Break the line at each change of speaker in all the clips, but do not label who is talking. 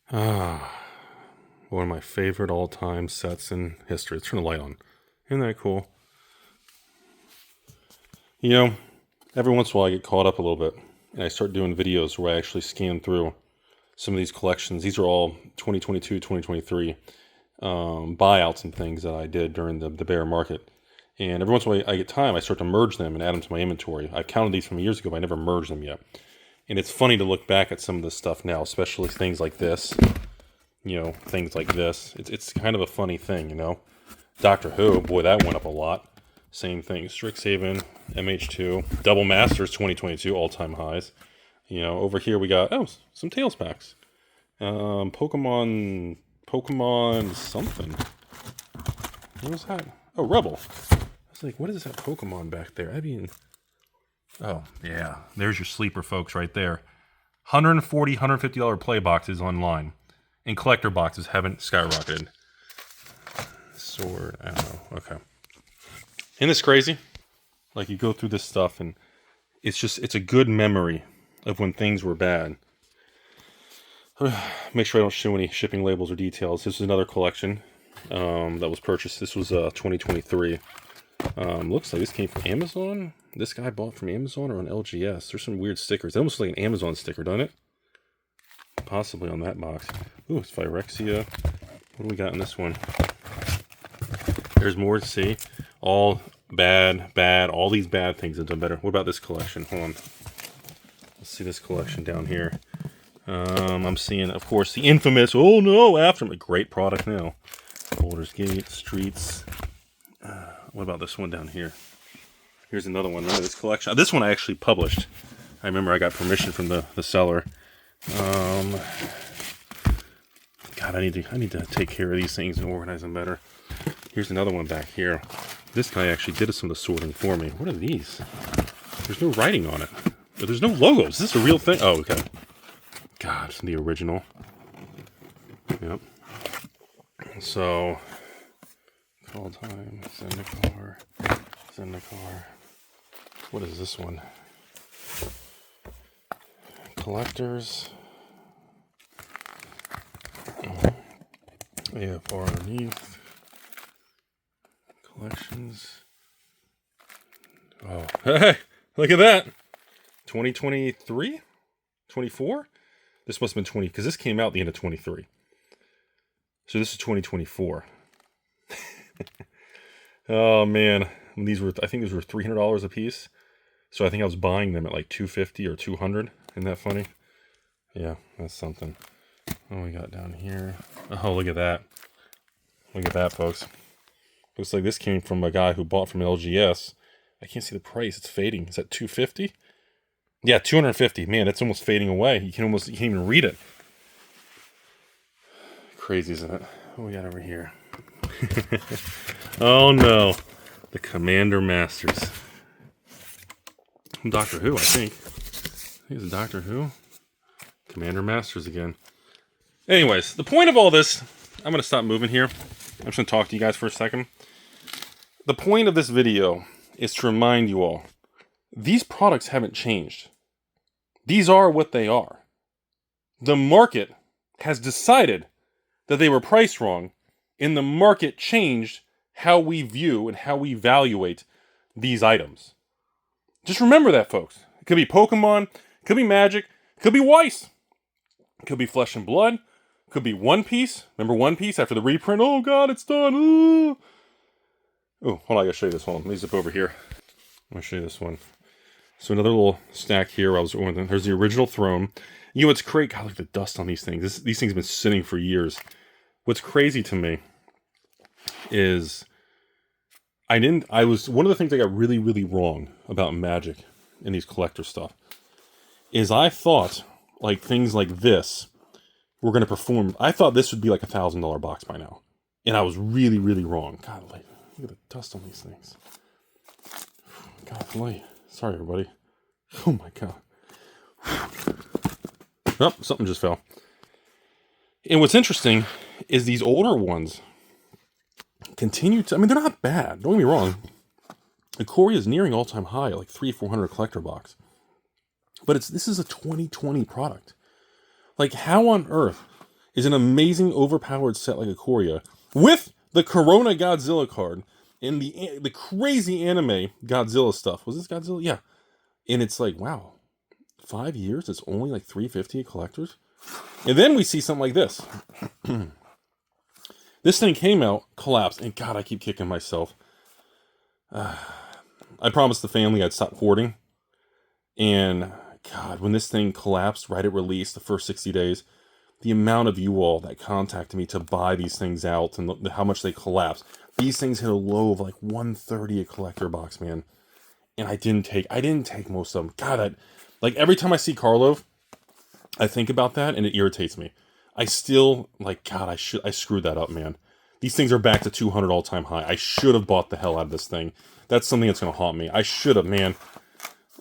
One of my favorite all-time sets in history. Let's turn the light on. Isn't that cool? You know, every once in a while I get caught up a little bit, and I start doing videos where I actually scan through some of these collections. These are all 2022, 2023 buyouts and things that I did during the bear market. And every once in a while I get time, I start to merge them and add them to my inventory. I've counted these from years ago, but I never merged them yet. And it's funny to look back at some of this stuff now, especially things like this. You know, things like this. It's kind of a funny thing, you know. Doctor Who, boy, that went up a lot. Same thing. Strixhaven, MH2, Double Masters 2022, all-time highs. You know, over here we got, some Tails packs. Pokemon something. What was that? Oh, Rebel. I was like, what is that Pokemon back there? I mean, oh, yeah. There's your sleeper, folks, right there. $140, $150 play boxes online. And collector boxes haven't skyrocketed. Sword, I don't know. Okay. Isn't this crazy? Like, you go through this stuff, and it's a good memory of when things were bad. Make sure I don't show any shipping labels or details. This is another collection that was purchased. This was 2023. Looks like this came from Amazon. This guy bought from Amazon or on LGS. There's some weird stickers. That almost looks like an Amazon sticker, doesn't it? Possibly on that box. Ooh, it's Phyrexia. What do we got in this one? There's more to see. All bad. All these bad things have done better. What about this collection? Hold on. Let's see this collection down here. I'm seeing, of course, the infamous, oh no, Aftermath. Great product now. Baldur's Gate, Streets. What about this one down here? Here's another one. Remember this collection? This one I actually published. I remember I got permission from the seller. God, I need to take care of these things and organize them better. Here's another one back here. This guy actually did some of the sorting for me. What are these? There's no writing on it. There's no logos. Is this a real thing? Oh, okay. God, it's the original. Yep. So, call time, Zendikar. What is this one? Collectors. AFR underneath. Collections. Oh, hey, look at that. 2023? 24? This must have been 20, because this came out the end of 23. So this is 2024. Oh, man. These were, I think these were $300 a piece. So I think I was buying them at like $250 or $200. Isn't that funny? Yeah, that's something. What do we got down here? Oh, look at that. Look at that, folks. Looks like this came from a guy who bought from LGS. I can't see the price. It's fading. Is that $250? Yeah, $250. Man, it's almost fading away. You can't even read it. Crazy, isn't it? What we got over here? Oh no, the Commander Masters. Doctor Who, I think. It's Doctor Who. Commander Masters again. Anyways, the point of all this, I'm going to stop moving here. I'm just going to talk to you guys for a second. The point of this video is to remind you all, these products haven't changed. These are what they are. The market has decided that they were priced wrong, and the market changed how we view and how we evaluate these items. Just remember that, folks. It could be Pokemon, it could be Magic, it could be Weiss, it could be Flesh and Blood, it could be One Piece. Remember One Piece after the reprint? Oh God, it's done. Ooh. Oh, hold on, I gotta show you this one. Let me zip over here. I'm gonna show you this one. So another little stack here. There's the original throne. You know what's great? God, look at the dust on these things. These things have been sitting for years. What's crazy to me is one of the things I got really, really wrong about Magic and these collector stuff is I thought like things like this were going to perform. I thought this would be like $1,000 box by now. And I was really, really wrong. God, look at the dust on these things. God, light. Sorry, everybody. Oh my God. Oh, something just fell. And what's interesting is these older ones continue to, I mean, they're not bad. Don't get me wrong. Ikoria is nearing all-time high at like 300-400 collector box. But this is a 2020 product. Like, how on earth is an amazing overpowered set like a Korea with the Corona Godzilla card and the crazy anime Godzilla stuff. Was this Godzilla? Yeah. And it's like, wow, 5 years, it's only like $350 at collectors. And then we see something like this. This thing came out, collapsed, and God, I keep kicking myself. I promised the family I'd stop hoarding. And God, when this thing collapsed right at release, the first 60 days, the amount of you all that contacted me to buy these things out and how much they collapsed. These things hit a low of like $130 a collector box, man. And I didn't take most of them. God, like every time I see Karlov, I think about that and it irritates me. I still, like, God, I screwed that up, man. These things are back to 200 all-time high. I should have bought the hell out of this thing. That's something that's going to haunt me. I should have, man.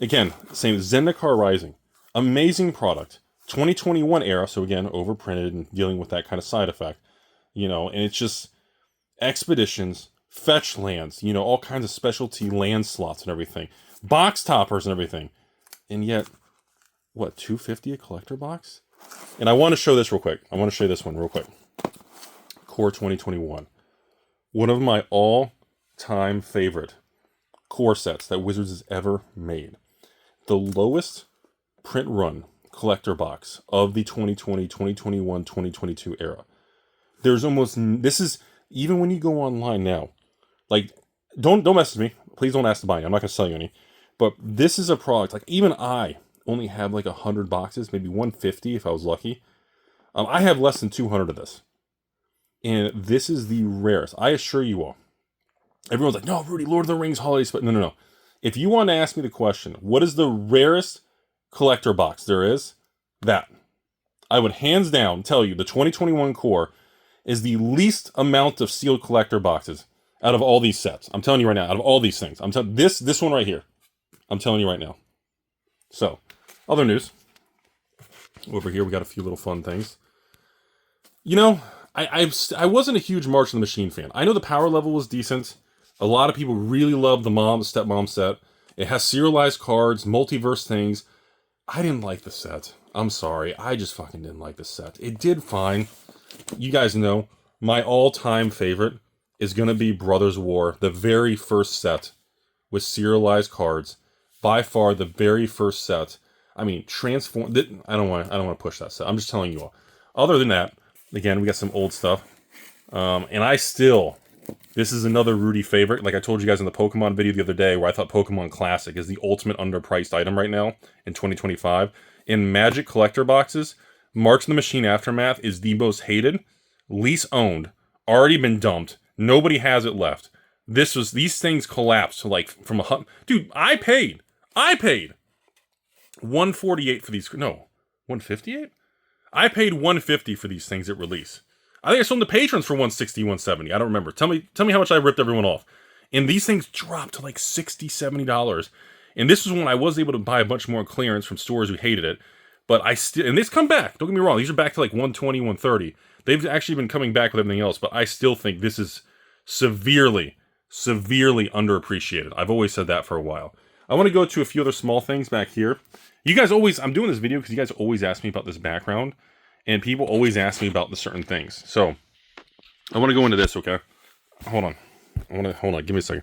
Again, same Zendikar Rising. Amazing product. 2021 era, so again, overprinted and dealing with that kind of side effect. You know, and it's just expeditions, fetch lands, you know, all kinds of specialty land slots and everything. Box toppers and everything. And yet, what, $250 a collector box? And I want to show this real quick. I want to show you this one real quick. Core 2021. One of my all-time favorite core sets that Wizards has ever made. The lowest print run collector box of the 2020, 2021, 2022 era. There's almost, this is, even when you go online now, like, don't mess with me. Please don't ask to buy it. I'm not going to sell you any. But this is a product, like, even I only have like 100 boxes, maybe 150 if I was lucky. I have less than 200 of this. And this is the rarest. I assure you all. Everyone's like, no, Rudy, Lord of the Rings holiday special. No. If you want to ask me the question, what is the rarest collector box there is? That. I would hands down tell you the 2021 core is the least amount of sealed collector boxes out of all these sets. I'm telling you right now, out of all these things. I'm telling this one right here. I'm telling you right now. So, other news. Over here, we got a few little fun things. You know, I wasn't a huge March of the Machine fan. I know the power level was decent. A lot of people really love the stepmom set. It has serialized cards, multiverse things. I didn't like the set. I'm sorry. I just fucking didn't like the set. It did fine. You guys know, my all-time favorite is going to be Brothers War, the very first set with serialized cards. By far, the very first set. I mean, transform. I don't want to push that set. I'm just telling you all. Other than that, again, we got some old stuff. And this is another Rudy favorite. Like I told you guys in the Pokemon video the other day, where I thought Pokemon Classic is the ultimate underpriced item right now in 2025. In Magic collector boxes, March of the Machine Aftermath is the most hated, least owned, already been dumped. Nobody has it left. These things collapsed to like from dude, I paid $148 for these. No, $158? I paid $150 for these things at release. I think I sold them to patrons for $160, $170. I don't remember. Tell me how much I ripped everyone off. And these things dropped to like $60, $70. And this was when I was able to buy a bunch more clearance from stores who hated it. But and these come back. Don't get me wrong. These are back to like $120, $130. They've actually been coming back with everything else. But I still think this is severely underappreciated. I've always said that for a while. I want to go to a few other small things back here. You guys I'm doing this video because you guys always ask me about this background. And people always ask me about the certain things. So, I want to go into this, okay? Hold on. Give me a second.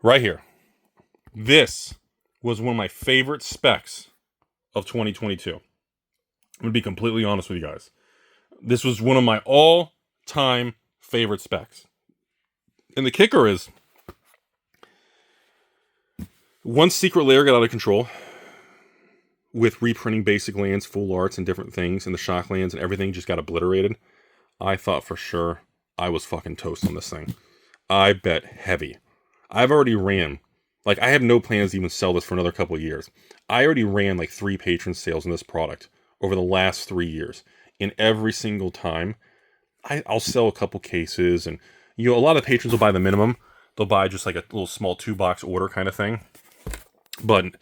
Right here. This was one of my favorite specs of 2022. I'm going to be completely honest with you guys. This was one of my all-time favorite specs. And the kicker is, once Secret Lair got out of control, with reprinting basic lands, full arts, and different things, and the shock lands and everything just got obliterated, I thought for sure I was fucking toast on this thing. I bet heavy. I've already ran, like, I have no plans to even sell this for another couple of years. I already ran like 3 patron sales on this product over the last 3 years. And every single time, I'll sell a couple cases, and, you know, a lot of patrons will buy the minimum. They'll buy just like a little small 2-box order kind of thing. But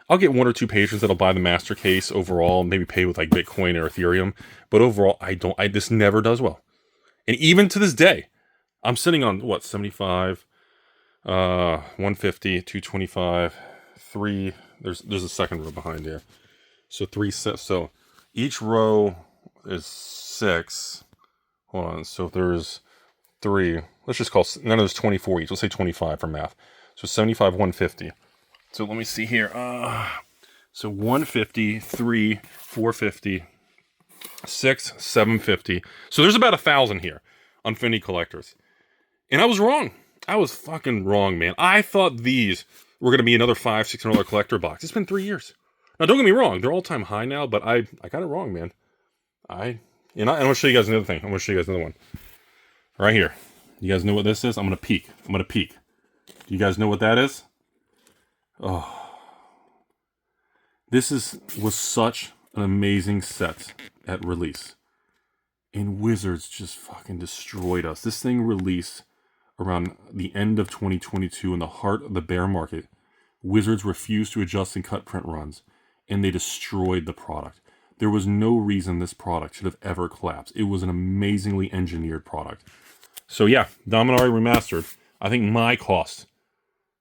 I'll get 1 or 2 patrons that'll buy the master case overall, maybe pay with like Bitcoin or Ethereum. But overall, this never does well. And even to this day, I'm sitting on, what, 75, 150, 225, 3. There's a second row behind here. So 3 sets. So each row, is 6. Hold on. So if there's 3, let's just call none of those 24 each. Let's say 25 for math. So 75, 150. So let me see here. So 150, 3, 450, 6, 750. So there's about 1,000 here on Finny Collectors. And I was wrong. I was fucking wrong, man. I thought these were going to be another $500, $600 collector box. It's been 3 years. Now, don't get me wrong. They're all-time high now, but I got it wrong, man. I'm going to show you guys another thing. I'm going to show you guys another one. Right here. You guys know what this is? I'm going to peek. Do you guys know what that is? Oh. This was such an amazing set at release. And Wizards just fucking destroyed us. This thing released around the end of 2022 in the heart of the bear market. Wizards refused to adjust and cut print runs, and they destroyed the product. There was no reason this product should have ever collapsed. It was an amazingly engineered product. So yeah, Dominaria Remastered.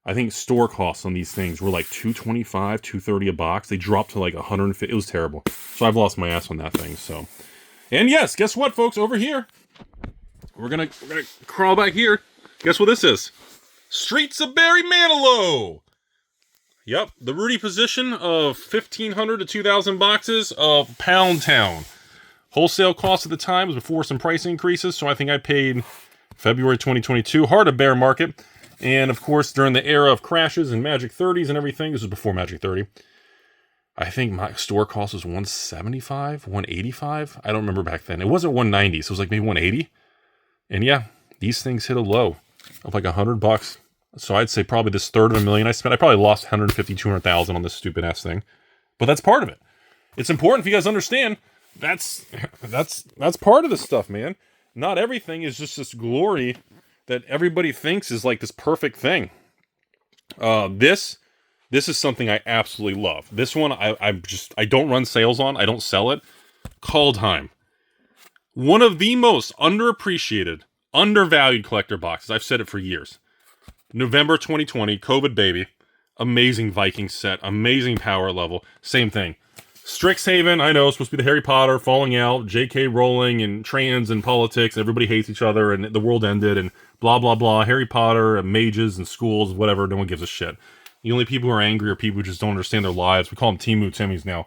I think store costs on these things were like $225, $230 a box. They dropped to like $150. It was terrible. So I've lost my ass on that thing. So, and yes, guess what, folks? Over here, we're gonna crawl back here. Guess what this is? Streets of Barry Manilow. Yep, the Rudy position of 1,500 to 2,000 boxes of Pound Town. Wholesale cost at the time was before some price increases, so I think I paid February 2022. Heart of bear market. And, of course, during the era of crashes and Magic 30s and everything, this was before Magic 30, I think my store cost was $175, $185. I don't remember back then. It wasn't $190, so it was like maybe $180. And, yeah, these things hit a low of like $100. So I'd say probably this third of $1 million I spent. I probably lost $150,000, $200,000 on this stupid-ass thing. But that's part of it. It's important for you guys to understand that's part of this stuff, man. Not everything is just this glory that everybody thinks is like this perfect thing. This is something I absolutely love. This one I don't run sales on. I don't sell it. Kaldheim. One of the most underappreciated, undervalued collector boxes. I've said it for years. November 2020, COVID baby. Amazing Viking set. Amazing power level. Same thing. Strixhaven, I know, it's supposed to be the Harry Potter falling out, J.K. Rowling and trans and politics, everybody hates each other and the world ended and blah, blah, blah. Harry Potter and mages and schools, whatever, no one gives a shit. The only people who are angry are people who just don't understand their lives. We call them Timu Timmies now.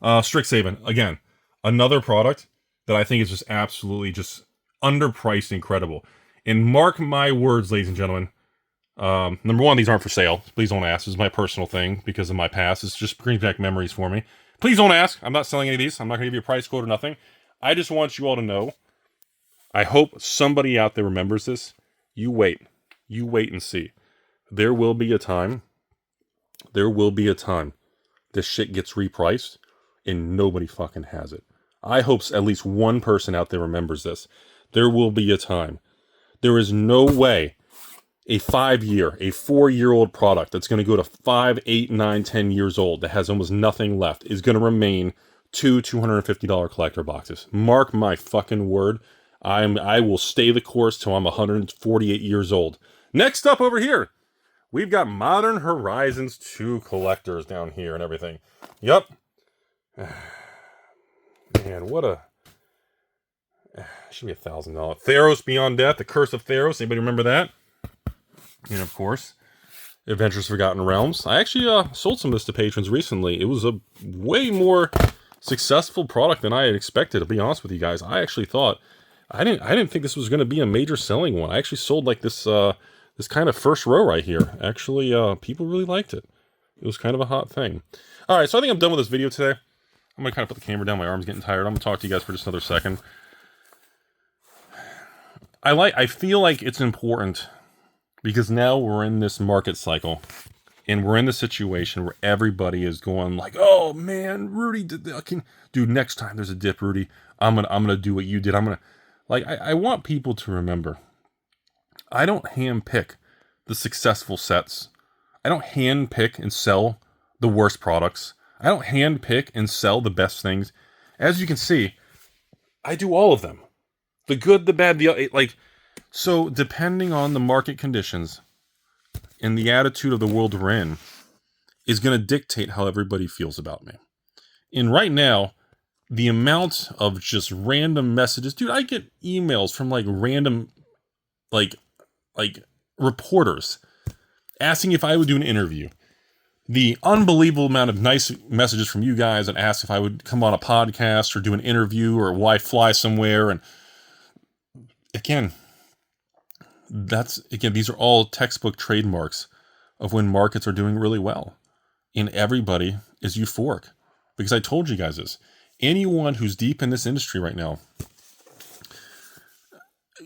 Strixhaven, again, another product that I think is just absolutely just underpriced, incredible. And mark my words, ladies and gentlemen, number one, these aren't for sale. Please don't ask. This is my personal thing because of my past. It's just brings back memories for me. Please don't ask. I'm not selling any of these. I'm not going to give you a price quote or nothing. I just want you all to know. I hope somebody out there remembers this. You wait. You wait and see. There will be a time. This shit gets repriced and nobody fucking has it. I hope at least one person out there remembers this. There will be a time. There is no way a 5-year, a 4-year-old product that's going to go to 5, 8, 9, 10 years old that has almost nothing left is going to remain $250 collector boxes. Mark my fucking word. I will stay the course till I'm 148 years old. Next up over here, we've got Modern Horizons 2 collectors down here and everything. Yup. Man, what a... should be $1,000. Theros Beyond Death, The Curse of Theros. Anybody remember that? And of course, Adventures Forgotten Realms. I actually sold some of this to patrons recently. It was a way more successful product than I had expected, to be honest with you guys. I actually thought... I didn't think this was going to be a major selling one. I actually sold like this this kind of first row right here. Actually, people really liked it. It was kind of a hot thing. All right, so I think I'm done with this video today. I'm going to kind of put the camera down. My arm's getting tired. I'm going to talk to you guys for just another second. I feel like it's important because now we're in this market cycle and we're in the situation where everybody is going like, oh man, Rudy did that. Dude, next time there's a dip, Rudy, I'm gonna do what you did. I want people to remember, I don't handpick the successful sets. I don't handpick and sell the worst products. I don't handpick and sell the best things. As you can see, I do all of them. The good, the bad, so depending on the market conditions and the attitude of the world we're in is going to dictate how everybody feels about me. And right now, the amount of just random messages, dude, I get emails from like random, like reporters asking if I would do an interview. The unbelievable amount of nice messages from you guys that ask if I would come on a podcast or do an interview or why fly somewhere. And again, these are all textbook trademarks of when markets are doing really well. And everybody is euphoric. Because I told you guys this. Anyone who's deep in this industry right now,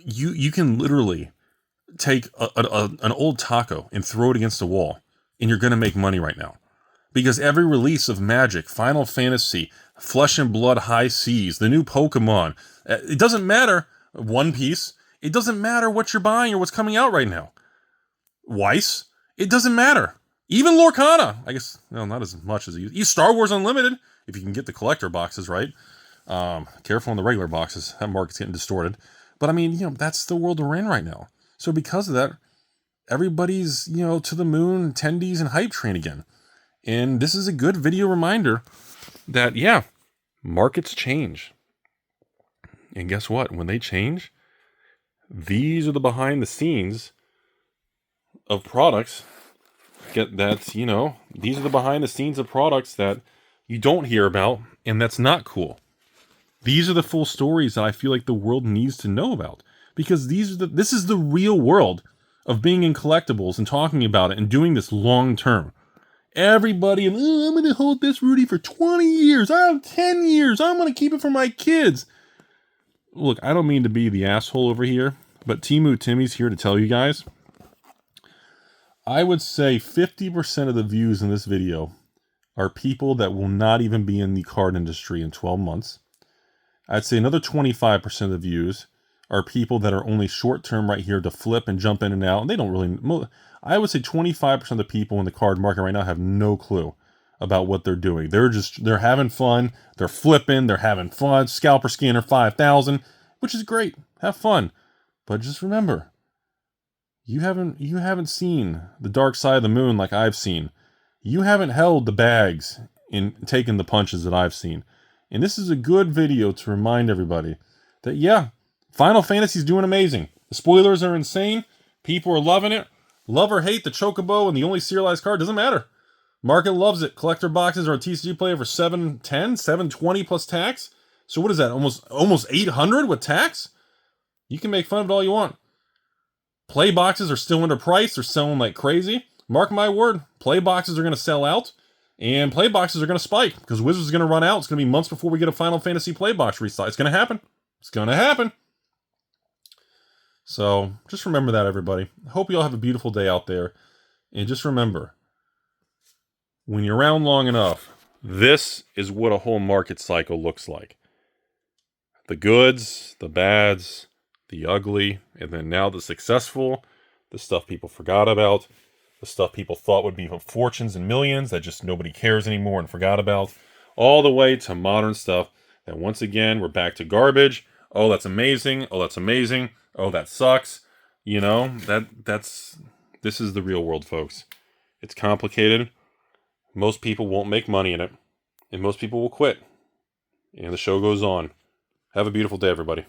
you can literally take an old taco and throw it against a wall, and you're going to make money right now. Because every release of Magic, Final Fantasy, Flesh and Blood High Seas, the new Pokemon, it doesn't matter, One Piece, it doesn't matter what you're buying or what's coming out right now. Weiss, it doesn't matter. Even Lorcana, I guess, no, not as much as it used. Star Wars Unlimited, if you can get the collector boxes right. Careful on the regular boxes, that market's getting distorted. But I mean, that's the world we're in right now. So because of that, everybody's, to the moon, attendees, and hype train again. And this is a good video reminder that, yeah, markets change. And guess what? When they change, these are the behind the scenes of products. These are the behind the scenes of products that you don't hear about, and that's not cool. These are the full stories that I feel like the world needs to know about. Because this is the real world of being in collectibles and talking about it and doing this long term. Everybody, I'm going to hold this Rudy for 20 years. I have 10 years. I'm going to keep it for my kids. Look, I don't mean to be the asshole over here, but Timu Timmy's here to tell you guys. I would say 50% of the views in this video are people that will not even be in the card industry in 12 months. I'd say another 25% of the views are people that are only short-term right here to flip and jump in and out. And they don't really... I would say 25% of the people in the card market right now have no clue about what they're doing. They're having fun. They're flipping. They're having fun. Scalper Scanner 5000, which is great. Have fun. But just remember, you haven't seen the dark side of the moon like I've seen. You haven't held the bags and taken the punches that I've seen. And this is a good video to remind everybody that, yeah, Final Fantasy's doing amazing. The spoilers are insane. People are loving it. Love or hate the Chocobo and the only serialized card, doesn't matter. Market loves it. Collector boxes are a TCG player for $710, $720 plus tax. So what is that? Almost $800 with tax? You can make fun of it all you want. Play boxes are still underpriced. They're selling like crazy. Mark my word, play boxes are going to sell out. And play boxes are going to spike because Wizards is going to run out. It's going to be months before we get a Final Fantasy play box restock. It's going to happen. It's going to happen. So just remember that, everybody. I hope you all have a beautiful day out there. And just remember, when you're around long enough, this is what a whole market cycle looks like. The goods, the bads, the ugly, and then now the successful, the stuff people forgot about, the stuff people thought would be fortunes and millions that just nobody cares anymore and forgot about, all the way to modern stuff that once again, we're back to garbage. Oh, that's amazing. Oh, that's amazing. Oh, that sucks. This is the real world, folks. It's complicated. Most people won't make money in it, and most people will quit. And the show goes on. Have a beautiful day, everybody.